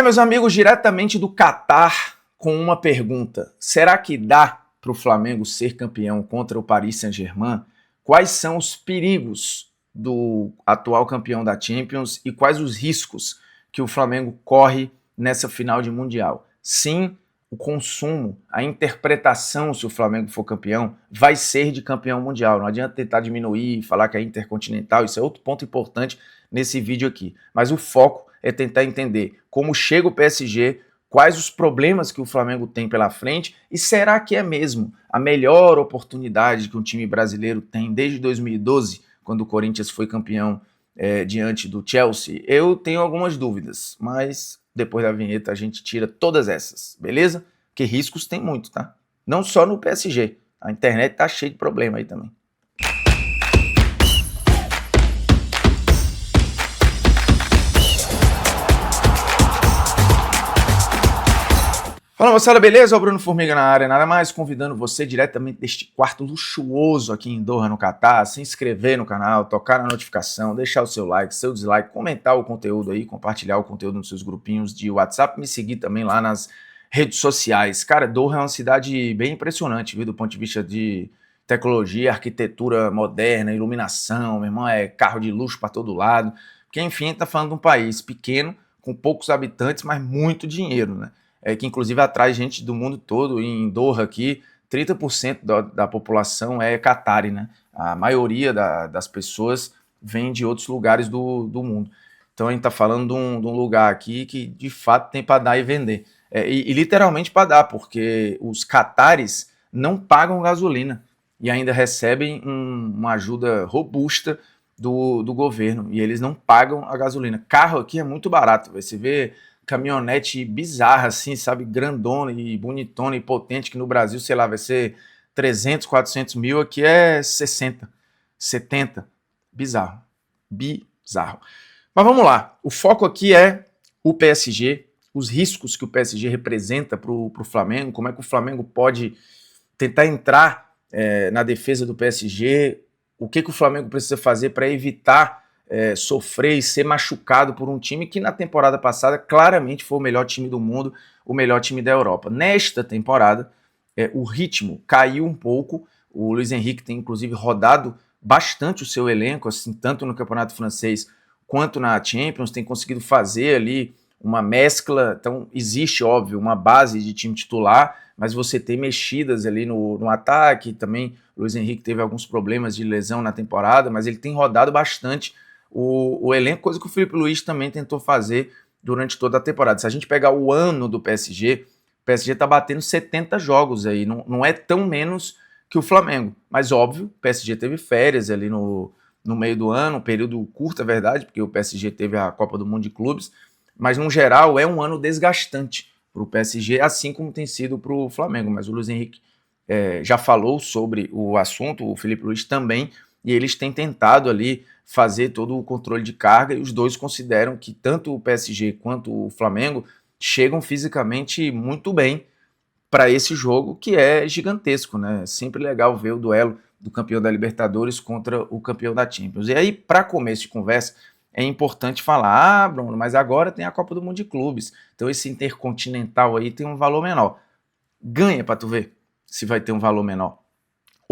Meus amigos, diretamente do Catar, com uma pergunta. Será que dá para o Flamengo ser campeão contra o Paris Saint-Germain? Quais são os perigos do atual campeão da Champions e quais os riscos que o Flamengo corre nessa final de Mundial? Sim, o consumo, a interpretação, se o Flamengo for campeão, vai ser de campeão mundial. Não adianta tentar diminuir, falar que é intercontinental, isso é outro ponto importante nesse vídeo aqui. Mas o foco é tentar entender como chega o PSG, quais os problemas que o Flamengo tem pela frente e será que é mesmo a melhor oportunidade que um time brasileiro tem desde 2012, quando o Corinthians foi campeão diante do Chelsea? Eu tenho algumas dúvidas, mas depois da vinheta a gente tira todas essas, beleza? Porque riscos tem muito, tá? Não só no PSG, a internet tá cheia de problema aí também. Fala moçada, beleza? O Bruno Formiga na área, nada mais convidando você diretamente deste quarto luxuoso aqui em Doha, no Catar, a se inscrever no canal, tocar na notificação, deixar o seu like, seu dislike, comentar o conteúdo aí, compartilhar o conteúdo nos seus grupinhos de WhatsApp, me seguir também lá nas redes sociais. Cara, Doha é uma cidade bem impressionante, viu, do ponto de vista de tecnologia, arquitetura moderna, iluminação, meu irmão, é carro de luxo para todo lado, porque enfim, tá falando de um país pequeno, com poucos habitantes, mas muito dinheiro, né? Que inclusive atrai gente do mundo todo. Em Doha aqui, 30% da população é catari, né? A maioria das pessoas vem de outros lugares do mundo. Então a gente está falando de um lugar aqui que de fato tem para dar e vender. E literalmente para dar, porque os catares não pagam gasolina e ainda recebem uma ajuda robusta do governo. E eles não pagam a gasolina. Carro aqui é muito barato. Você vê caminhonete bizarra, assim, sabe, grandona e bonitona e potente, que no Brasil, sei lá, vai ser 300, 400 mil, aqui é 60, 70, bizarro, Mas vamos lá, o foco aqui é o PSG, os riscos que o PSG representa para o Flamengo, como é que o Flamengo pode tentar entrar na defesa do PSG, o que o Flamengo precisa fazer para evitar sofrer e ser machucado por um time que na temporada passada claramente foi o melhor time do mundo, o melhor time da Europa. Nesta temporada, o ritmo caiu um pouco, o Luiz Henrique tem inclusive rodado bastante o seu elenco, assim, tanto no campeonato francês quanto na Champions, tem conseguido fazer ali uma mescla, então existe, óbvio, uma base de time titular, mas você tem mexidas ali no ataque, também o Luiz Henrique teve alguns problemas de lesão na temporada, mas ele tem rodado bastante o elenco, coisa que o Felipe Luiz também tentou fazer durante toda a temporada. Se a gente pegar o ano do PSG, o PSG tá batendo 70 jogos aí, não é tão menos que o Flamengo, mas óbvio, o PSG teve férias ali no meio do ano, um período curto, é verdade, porque o PSG teve a Copa do Mundo de Clubes, mas no geral é um ano desgastante para o PSG, assim como tem sido para o Flamengo, mas o Luiz Henrique já falou sobre o assunto, o Felipe Luiz também, e eles têm tentado ali fazer todo o controle de carga, e os dois consideram que tanto o PSG quanto o Flamengo chegam fisicamente muito bem para esse jogo, que é gigantesco, né? É sempre legal ver o duelo do campeão da Libertadores contra o campeão da Champions. E aí, para começo de conversa, é importante falar, Bruno, mas agora tem a Copa do Mundo de Clubes, então esse intercontinental aí tem um valor menor. Ganha para tu ver se vai ter um valor menor.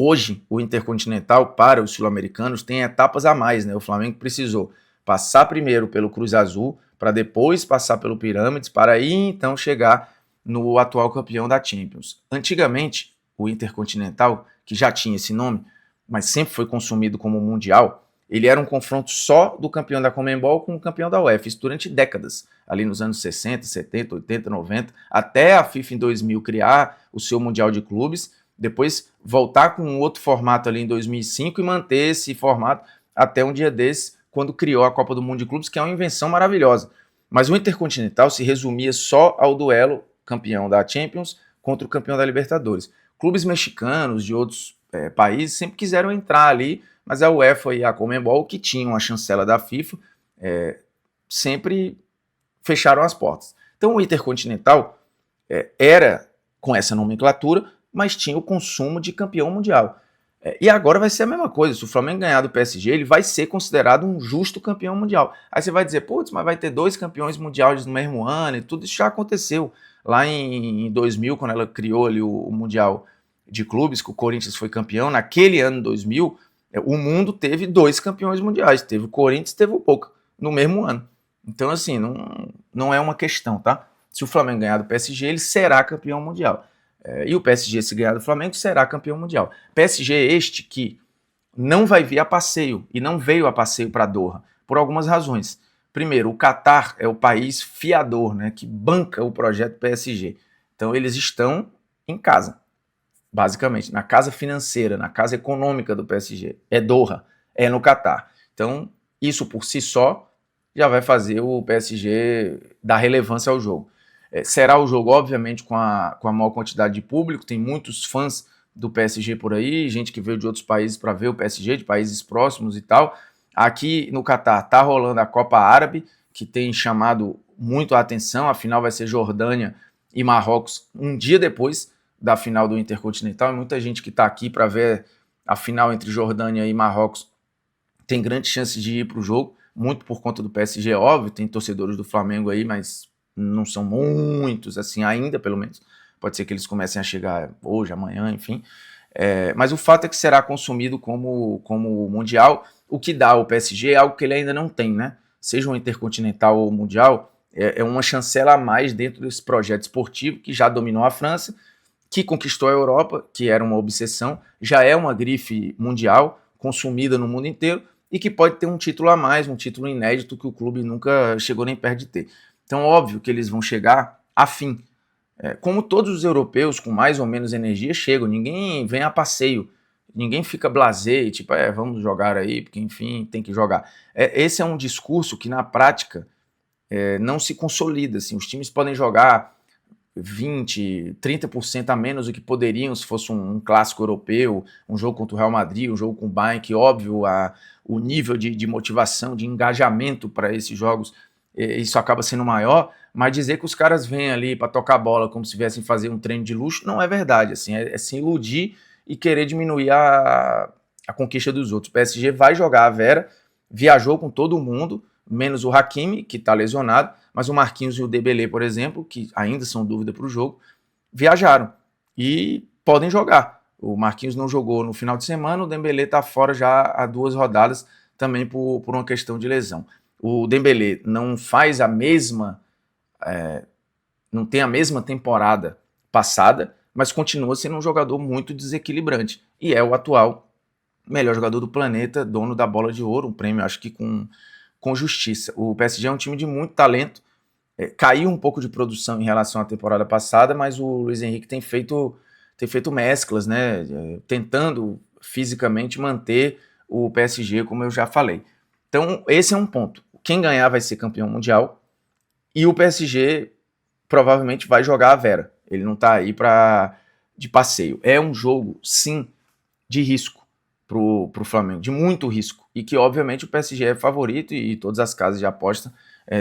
Hoje, o Intercontinental para os sul-americanos tem etapas a mais, né? O Flamengo precisou passar primeiro pelo Cruz Azul, para depois passar pelo Pirâmides, para aí então chegar no atual campeão da Champions. Antigamente, o Intercontinental, que já tinha esse nome, mas sempre foi consumido como Mundial, ele era um confronto só do campeão da Conmebol com o campeão da UEFA, isso durante décadas, ali nos anos 60, 70, 80, 90, até a FIFA em 2000 criar o seu Mundial de Clubes, depois voltar com um outro formato ali em 2005 e manter esse formato até um dia desse, quando criou a Copa do Mundo de Clubes, que é uma invenção maravilhosa. Mas o Intercontinental se resumia só ao duelo campeão da Champions contra o campeão da Libertadores. Clubes mexicanos de outros países sempre quiseram entrar ali, mas a UEFA e a Conmebol, que tinham a chancela da FIFA, sempre fecharam as portas. Então o Intercontinental era com essa nomenclatura, mas tinha o consumo de campeão mundial. E agora vai ser a mesma coisa. Se o Flamengo ganhar do PSG, ele vai ser considerado um justo campeão mundial. Aí você vai dizer, putz, mas vai ter 2 campeões mundiais no mesmo ano e tudo isso já aconteceu. Lá em 2000, quando ela criou ali o Mundial de Clubes, que o Corinthians foi campeão, naquele ano 2000, o mundo teve 2 campeões mundiais. Teve o Corinthians e teve o Boca no mesmo ano. Então, assim, não é uma questão, tá? Se o Flamengo ganhar do PSG, ele será campeão mundial. E o PSG, se ganhar do Flamengo, será campeão mundial. PSG este que não vai vir a passeio, e não veio a passeio para Doha, por algumas razões. Primeiro, o Catar é o país fiador, né, que banca o projeto PSG. Então, eles estão em casa, basicamente, na casa financeira, na casa econômica do PSG. É Doha, é no Catar. Então, isso por si só já vai fazer o PSG dar relevância ao jogo. Será o jogo, obviamente, com a maior quantidade de público, tem muitos fãs do PSG por aí, gente que veio de outros países para ver o PSG, de países próximos e tal. Aqui no Catar está rolando a Copa Árabe, que tem chamado muito a atenção, a final vai ser Jordânia e Marrocos um dia depois da final do Intercontinental, e muita gente que está aqui para ver a final entre Jordânia e Marrocos tem grandes chances de ir para o jogo, muito por conta do PSG, óbvio, tem torcedores do Flamengo aí, mas não são muitos, assim, ainda, pelo menos. Pode ser que eles comecem a chegar hoje, amanhã, enfim. Mas o fato é que será consumido como mundial, o que dá ao PSG é algo que ele ainda não tem, né? Seja um intercontinental ou mundial, é uma chancela a mais dentro desse projeto esportivo que já dominou a França, que conquistou a Europa, que era uma obsessão, já é uma grife mundial, consumida no mundo inteiro, e que pode ter um título a mais, um título inédito que o clube nunca chegou nem perto de ter. Então, óbvio que eles vão chegar afim. Como todos os europeus com mais ou menos energia chegam, ninguém vem a passeio, ninguém fica blasé, tipo, vamos jogar aí, porque enfim, tem que jogar. Esse é um discurso que na prática não se consolida. Assim, os times podem jogar 20, 30% a menos do que poderiam se fosse um clássico europeu, um jogo contra o Real Madrid, um jogo com o Bayern, que óbvio o nível de motivação, de engajamento para esses jogos, isso acaba sendo maior, mas dizer que os caras vêm ali para tocar bola como se viessem fazer um treino de luxo não é verdade, assim, é se iludir e querer diminuir a conquista dos outros. O PSG vai jogar a Vera, viajou com todo mundo, menos o Hakimi, que está lesionado, mas o Marquinhos e o Dembélé, por exemplo, que ainda são dúvida para o jogo, viajaram e podem jogar. O Marquinhos não jogou no final de semana, o Dembélé está fora já há 2 rodadas, também por uma questão de lesão. O Dembélé não faz a mesma, não tem a mesma temporada passada, mas continua sendo um jogador muito desequilibrante e é o atual melhor jogador do planeta, dono da Bola de Ouro, um prêmio acho que com justiça. O PSG é um time de muito talento, caiu um pouco de produção em relação à temporada passada, mas o Luiz Henrique tem feito mesclas, né, tentando fisicamente manter o PSG, como eu já falei. Então, esse é um ponto. Quem ganhar vai ser campeão mundial e o PSG provavelmente vai jogar a Vera. Ele não está aí de passeio. É um jogo, sim, de risco pro Flamengo, de muito risco. E que, obviamente, o PSG é favorito e todas as casas de aposta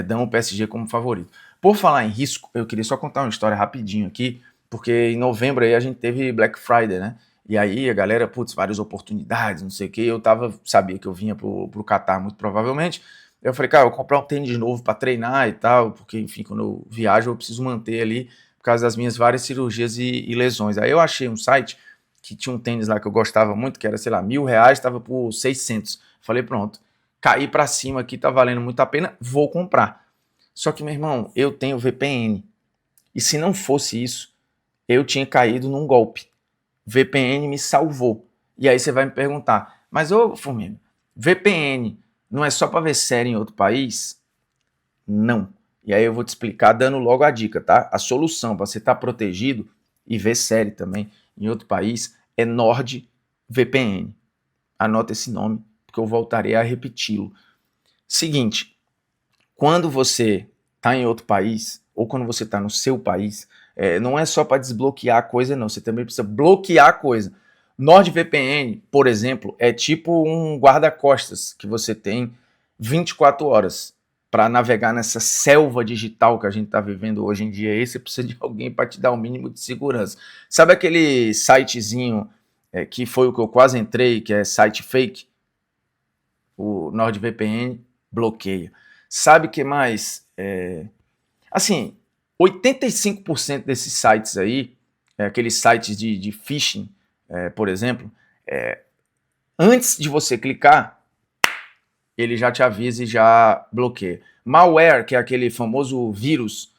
dão o PSG como favorito. Por falar em risco, eu queria só contar uma história rapidinho aqui, porque em novembro aí a gente teve Black Friday, né? E aí a galera, putz, várias oportunidades, não sei o que. Eu sabia que eu vinha pro Catar muito provavelmente. Eu falei, cara, eu vou comprar um tênis de novo para treinar e tal, porque, enfim, quando eu viajo eu preciso manter ali por causa das minhas várias cirurgias e lesões. Aí eu achei um site que tinha um tênis lá que eu gostava muito, que era, sei lá, R$1.000, estava por 600. Falei, pronto, caí para cima aqui, tá valendo muito a pena, vou comprar. Só que, meu irmão, eu tenho VPN. E se não fosse isso, eu tinha caído num golpe. VPN me salvou. E aí você vai me perguntar, mas ô Firmino, VPN não é só para ver série em outro país? Não. E aí eu vou te explicar dando logo a dica, tá? A solução para você estar protegido e ver série também em outro país é NordVPN. Anota esse nome, porque eu voltarei a repeti-lo. Seguinte, quando você está em outro país, ou quando você está no seu país, não é só para desbloquear a coisa, não. Você também precisa bloquear a coisa. NordVPN, por exemplo, é tipo um guarda-costas que você tem 24 horas para navegar nessa selva digital que a gente está vivendo hoje em dia. Aí você precisa de alguém para te dar o mínimo de segurança. Sabe aquele sitezinho que foi o que eu quase entrei, que é site fake, o NordVPN bloqueia. Sabe o que mais? Assim, 85% desses sites aí, aqueles sites de phishing, por exemplo, antes de você clicar, ele já te avisa e já bloqueia. Malware, que é aquele famoso vírus,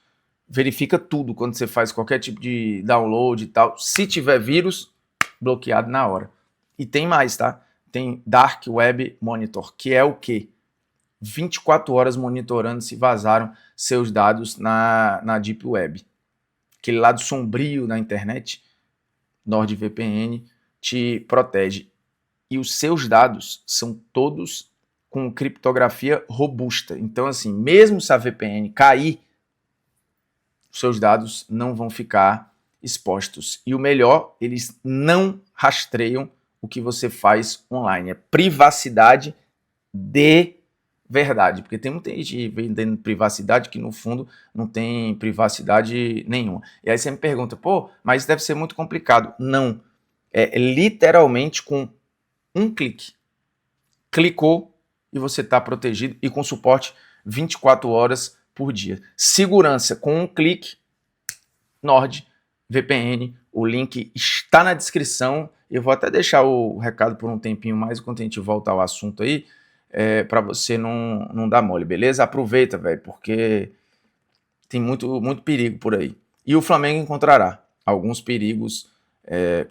verifica tudo quando você faz qualquer tipo de download e tal. Se tiver vírus, bloqueado na hora. E tem mais, tá? Tem Dark Web Monitor, que é o quê? 24 horas monitorando se vazaram seus dados na Deep Web. Aquele lado sombrio na internet, NordVPN te protege. E os seus dados são todos com criptografia robusta. Então, assim, mesmo se a VPN cair, os seus dados não vão ficar expostos. E o melhor, eles não rastreiam o que você faz online. É privacidade de verdade, porque tem muita gente vendendo privacidade que no fundo não tem privacidade nenhuma. E aí você me pergunta, pô, mas isso deve ser muito complicado. Não, é literalmente com um clique. Clicou e você está protegido e com suporte 24 horas por dia. Segurança com um clique, NordVPN, o link está na descrição. Eu vou até deixar o recado por um tempinho mais, enquanto a gente volta ao assunto aí, para você não dar mole, beleza? Aproveita, velho, porque tem muito perigo por aí. E o Flamengo encontrará alguns perigos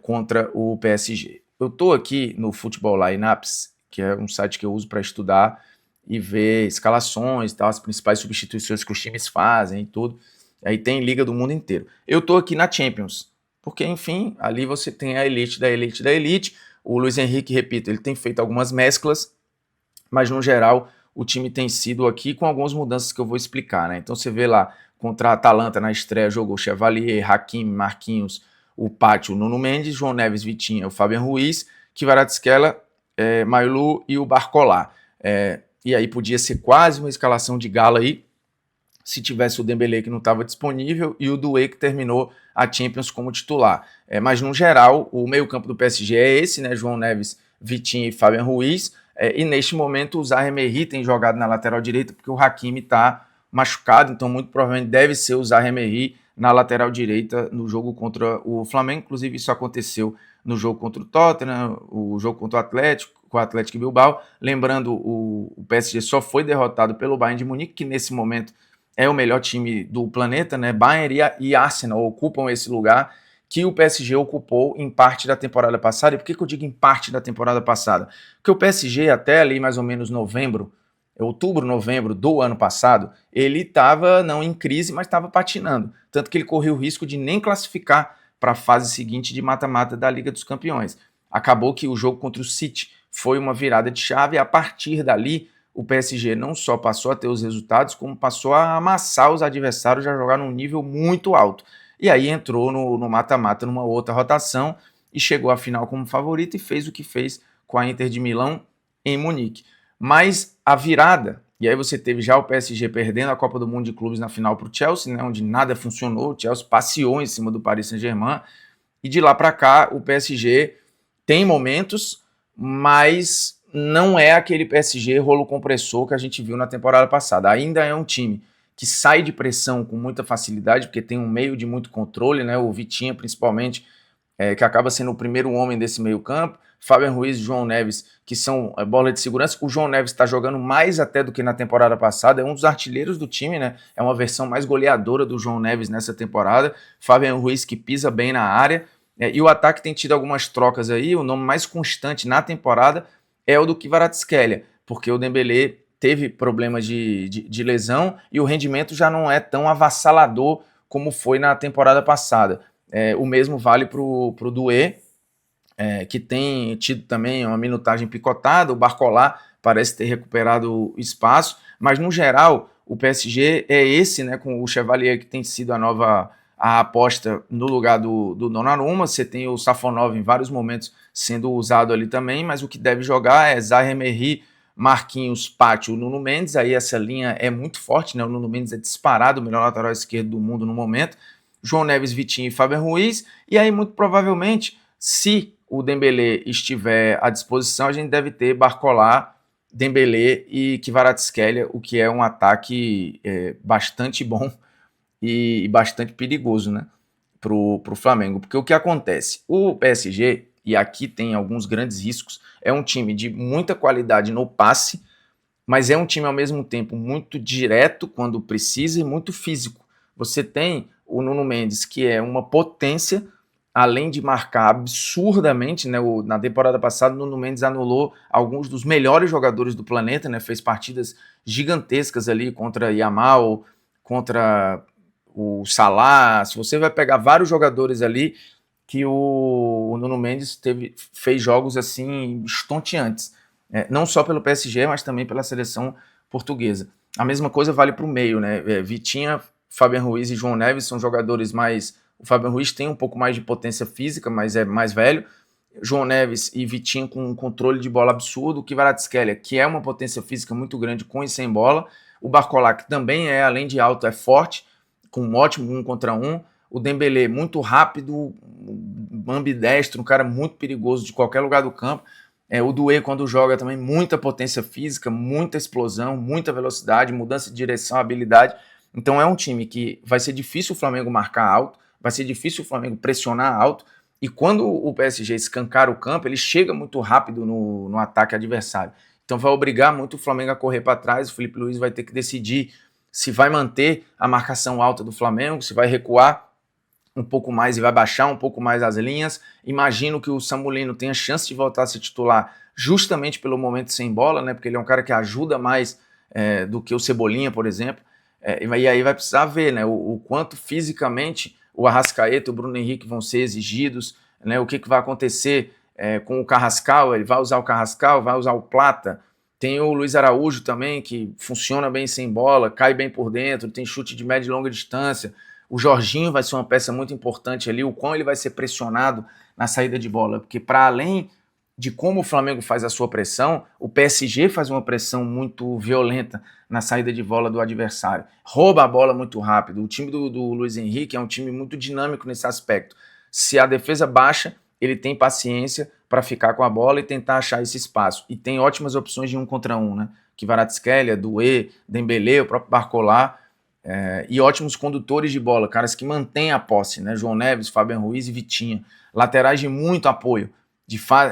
contra o PSG. Eu tô aqui no Futebol Lineups, que é um site que eu uso para estudar e ver escalações, tal, as principais substituições que os times fazem e tudo. Aí tem liga do mundo inteiro. Eu tô aqui na Champions, porque, enfim, ali você tem a elite da elite da elite. O Luiz Henrique, repito, ele tem feito algumas mesclas, mas no geral o time tem sido aqui com algumas mudanças que eu vou explicar, né? Então você vê lá, contra a Atalanta na estreia, jogou Chevalier, Hakimi, Marquinhos, o Pátio, o Nuno Mendes, João Neves, Vitinha, o Fabian Ruiz, Kvaratskhelia, Mailu e o Barcola. E aí podia ser quase uma escalação de gala aí, se tivesse o Dembélé que não estava disponível e o Doué que terminou a Champions como titular. Mas no geral, o meio-campo do PSG é esse, né? João Neves, Vitinha e Fabian Ruiz. E neste momento o Zaha Emery tem jogado na lateral direita porque o Hakimi está machucado, então muito provavelmente deve ser o Zaha Emery na lateral direita no jogo contra o Flamengo. Inclusive isso aconteceu no jogo contra o Tottenham, o jogo contra o Atlético, com o Atlético Bilbao. Lembrando, o PSG só foi derrotado pelo Bayern de Munique, que nesse momento é o melhor time do planeta, né? Bayern e Arsenal ocupam esse lugar que o PSG ocupou em parte da temporada passada. E por que eu digo em parte da temporada passada? Porque o PSG até ali mais ou menos outubro, novembro do ano passado, ele estava não em crise, mas estava patinando. Tanto que ele correu o risco de nem classificar para a fase seguinte de mata-mata da Liga dos Campeões. Acabou que o jogo contra o City foi uma virada de chave e a partir dali o PSG não só passou a ter os resultados, como passou a amassar os adversários, a jogar num nível muito alto. E aí entrou no mata-mata numa outra rotação e chegou à final como favorito e fez o que fez com a Inter de Milão em Munique. Mas a virada, e aí você teve já o PSG perdendo a Copa do Mundo de Clubes na final para o Chelsea, né, onde nada funcionou, o Chelsea passeou em cima do Paris Saint-Germain, e de lá para cá o PSG tem momentos, mas não é aquele PSG rolo compressor que a gente viu na temporada passada. Ainda é um time que sai de pressão com muita facilidade, porque tem um meio de muito controle, né? O Vitinha, principalmente, que acaba sendo o primeiro homem desse meio campo. Fabian Ruiz e João Neves, que são bola de segurança. O João Neves está jogando mais até do que na temporada passada, é um dos artilheiros do time, né? É uma versão mais goleadora do João Neves nessa temporada. Fabian Ruiz que pisa bem na área. E o ataque tem tido algumas trocas aí. O nome mais constante na temporada é o do Kvaratskhelia, porque o Dembélé teve problemas de lesão e o rendimento já não é tão avassalador como foi na temporada passada. O mesmo vale para o Doué, que tem tido também uma minutagem picotada. O Barcola parece ter recuperado espaço, mas no geral o PSG é esse, né, com o Chevalier, que tem sido a aposta no lugar do Donnarumma. Você tem o Safonov em vários momentos sendo usado ali também, mas o que deve jogar é Zaha Emery, Marquinhos, Pátio, Nuno Mendes. Aí essa linha é muito forte, né? O Nuno Mendes é disparado o melhor lateral esquerdo do mundo no momento. João Neves, Vitinho e Fabian Ruiz. E aí muito provavelmente, se o Dembélé estiver à disposição, a gente deve ter Barcola, Dembélé e Kvaratskhelia, o que é um ataque bastante bom e bastante perigoso, né, pro Flamengo. Porque o que acontece? O PSG, e aqui tem alguns grandes riscos, é um time de muita qualidade no passe, mas é um time ao mesmo tempo muito direto quando precisa e muito físico. Você tem o Nuno Mendes, que é uma potência, além de marcar absurdamente, né? Na temporada passada, o Nuno Mendes anulou alguns dos melhores jogadores do planeta, né? Fez partidas gigantescas ali contra Yamal, contra o Salah. Se você vai pegar vários jogadores ali, que o Nuno Mendes fez jogos assim estonteantes, não só pelo PSG, mas também pela seleção portuguesa. A mesma coisa vale para o meio, né? Vitinha, Fabian Ruiz e João Neves são jogadores mais... O Fabian Ruiz tem um pouco mais de potência física, mas é mais velho. João Neves e Vitinho com um controle de bola absurdo. O Kvaratskhelia, que é uma potência física muito grande com e sem bola. O Barcola, que também além de alto, é forte, com um ótimo 1 contra 1. O Dembélé, muito rápido, ambidestro, um cara muito perigoso de qualquer lugar do campo. O Doué, quando joga, também muita potência física, muita explosão, muita velocidade, mudança de direção, habilidade. Então é um time que vai ser difícil o Flamengo marcar alto, vai ser difícil o Flamengo pressionar alto, e quando o PSG escancar o campo, ele chega muito rápido no ataque adversário. Então vai obrigar muito o Flamengo a correr para trás, o Felipe Luiz vai ter que decidir se vai manter a marcação alta do Flamengo, se vai recuar um pouco mais e vai baixar um pouco mais as linhas. Imagino que o Samulino tenha chance de voltar a ser titular justamente pelo momento sem bola, né? Porque ele é um cara que ajuda mais do que o Cebolinha, por exemplo. E aí vai precisar ver, né, o quanto fisicamente o Arrascaeta e o Bruno Henrique vão ser exigidos, né? O que vai acontecer com o Carrascal. Ele vai usar o Carrascal, vai usar o Plata. Tem o Luiz Araújo também, que funciona bem sem bola, cai bem por dentro, tem chute de média e longa distância. O Jorginho vai ser uma peça muito importante ali, o quão ele vai ser pressionado na saída de bola, porque para além de como o Flamengo faz a sua pressão, o PSG faz uma pressão muito violenta na saída de bola do adversário. Rouba a bola muito rápido. O time do Luiz Henrique é um time muito dinâmico nesse aspecto. Se a defesa baixa, ele tem paciência para ficar com a bola e tentar achar esse espaço. E tem ótimas opções de 1 contra 1, né? Kvaratskhelia, Doué, Dembélé, o próprio Barcola. E ótimos condutores de bola, caras que mantêm a posse, né? João Neves, Fabian Ruiz e Vitinha. Laterais de muito apoio,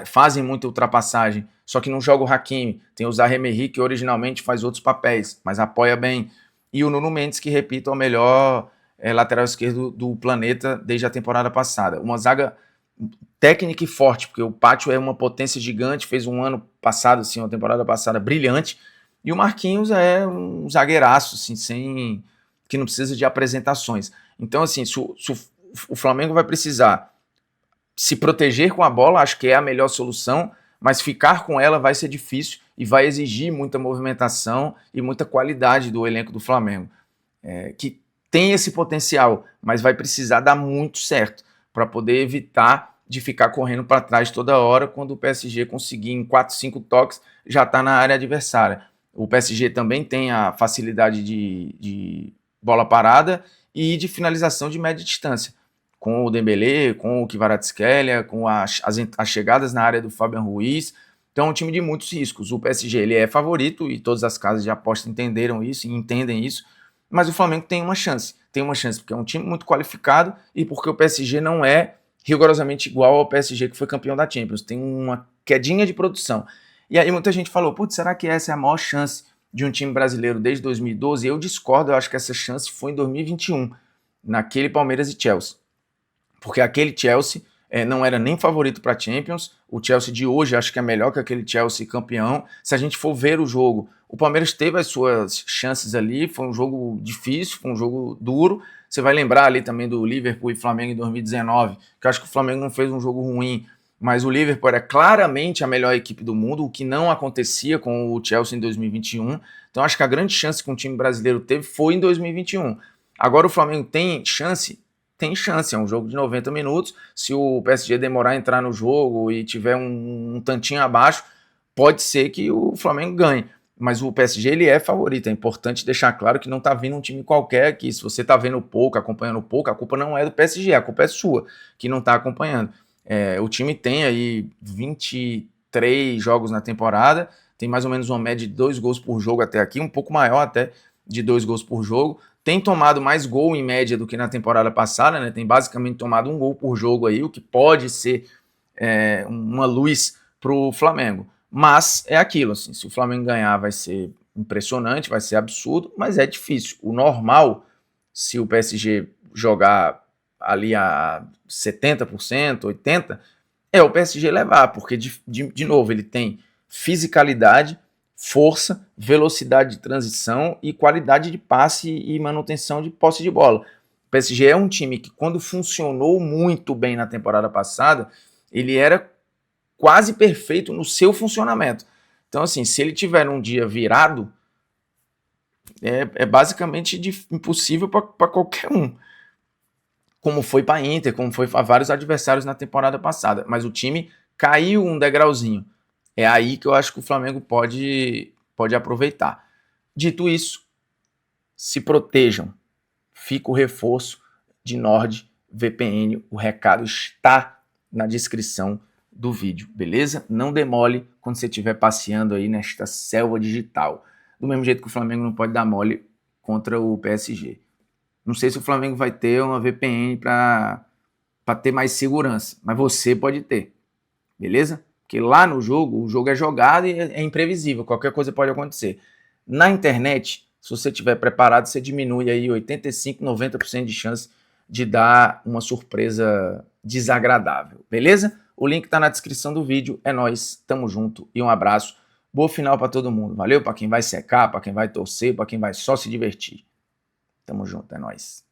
fazem muita ultrapassagem, só que não joga o Hakimi. Tem o Zaha Emery, que originalmente faz outros papéis, mas apoia bem. E o Nuno Mendes, que, repito, é o melhor lateral esquerdo do planeta desde a temporada passada. Uma zaga técnica e forte, porque o Pátio é uma potência gigante, fez um ano passado, assim, uma temporada passada brilhante, e o Marquinhos é um zagueiraço, assim, que não precisa de apresentações. Então, assim, se o Flamengo vai precisar se proteger com a bola, acho que é a melhor solução, mas ficar com ela vai ser difícil e vai exigir muita movimentação e muita qualidade do elenco do Flamengo, que tem esse potencial, mas vai precisar dar muito certo para poder evitar de ficar correndo para trás toda hora. Quando o PSG conseguir em 4, 5 toques, já está na área adversária. O PSG também tem a facilidade de bola parada e de finalização de média distância, com o Dembélé, com o Kvaratskhelia, com as chegadas na área do Fabian Ruiz. Então é um time de muitos riscos. O PSG ele é favorito e todas as casas de aposta entenderam isso e entendem isso, mas o Flamengo tem uma chance porque é um time muito qualificado e porque o PSG não é rigorosamente igual ao PSG que foi campeão da Champions. Tem uma quedinha de produção. E aí muita gente falou, putz, será que essa é a maior chance de um time brasileiro desde 2012? Eu discordo, eu acho que essa chance foi em 2021, naquele Palmeiras e Chelsea. Porque aquele Chelsea não era nem favorito para a Champions. O Chelsea de hoje acho que é melhor que aquele Chelsea campeão. Se a gente for ver o jogo, o Palmeiras teve as suas chances ali, foi um jogo difícil, foi um jogo duro. Você vai lembrar ali também do Liverpool e Flamengo em 2019, que eu acho que o Flamengo não fez um jogo ruim, mas o Liverpool era claramente a melhor equipe do mundo, o que não acontecia com o Chelsea em 2021. Então acho que a grande chance que um time brasileiro teve foi em 2021. Agora o Flamengo tem chance? Tem chance, é um jogo de 90 minutos. Se o PSG demorar a entrar no jogo e tiver um tantinho abaixo, pode ser que o Flamengo ganhe. Mas o PSG ele é favorito. É importante deixar claro que não está vindo um time qualquer aqui. Se você está vendo pouco, acompanhando pouco, a culpa não é do PSG, a culpa é sua, que não está acompanhando. O time tem aí 23 jogos na temporada, tem mais ou menos uma média de 2 gols por jogo até aqui, um pouco maior até de 2 gols por jogo. Tem tomado mais gol em média do que na temporada passada, né? Tem basicamente tomado 1 gol por jogo aí, o que pode ser uma luz para o Flamengo. Mas é aquilo, assim, se o Flamengo ganhar vai ser impressionante, vai ser absurdo, mas é difícil. O normal, se o PSG jogar ali a 70%, 80%, é o PSG levar, porque, de novo, ele tem fisicalidade, força, velocidade de transição e qualidade de passe e manutenção de posse de bola. O PSG é um time que, quando funcionou muito bem na temporada passada, ele era quase perfeito no seu funcionamento. Então, assim, se ele tiver um dia virado, é basicamente impossível para qualquer um. Como foi para a Inter, como foi para vários adversários na temporada passada. Mas o time caiu um degrauzinho. É aí que eu acho que o Flamengo pode aproveitar. Dito isso, se protejam. Fica o reforço de NordVPN. O recado está na descrição do vídeo, beleza? Não demole quando você estiver passeando aí nesta selva digital. Do mesmo jeito que o Flamengo não pode dar mole contra o PSG. Não sei se o Flamengo vai ter uma VPN para ter mais segurança, mas você pode ter, beleza? Porque lá no jogo, o jogo é jogado e é imprevisível, qualquer coisa pode acontecer. Na internet, se você estiver preparado, você diminui aí 85%, 90% de chance de dar uma surpresa desagradável, beleza? O link está na descrição do vídeo, é nóis, tamo junto e um abraço. Boa final para todo mundo, valeu? Para quem vai secar, para quem vai torcer, para quem vai só se divertir. Tamo junto, é nóis.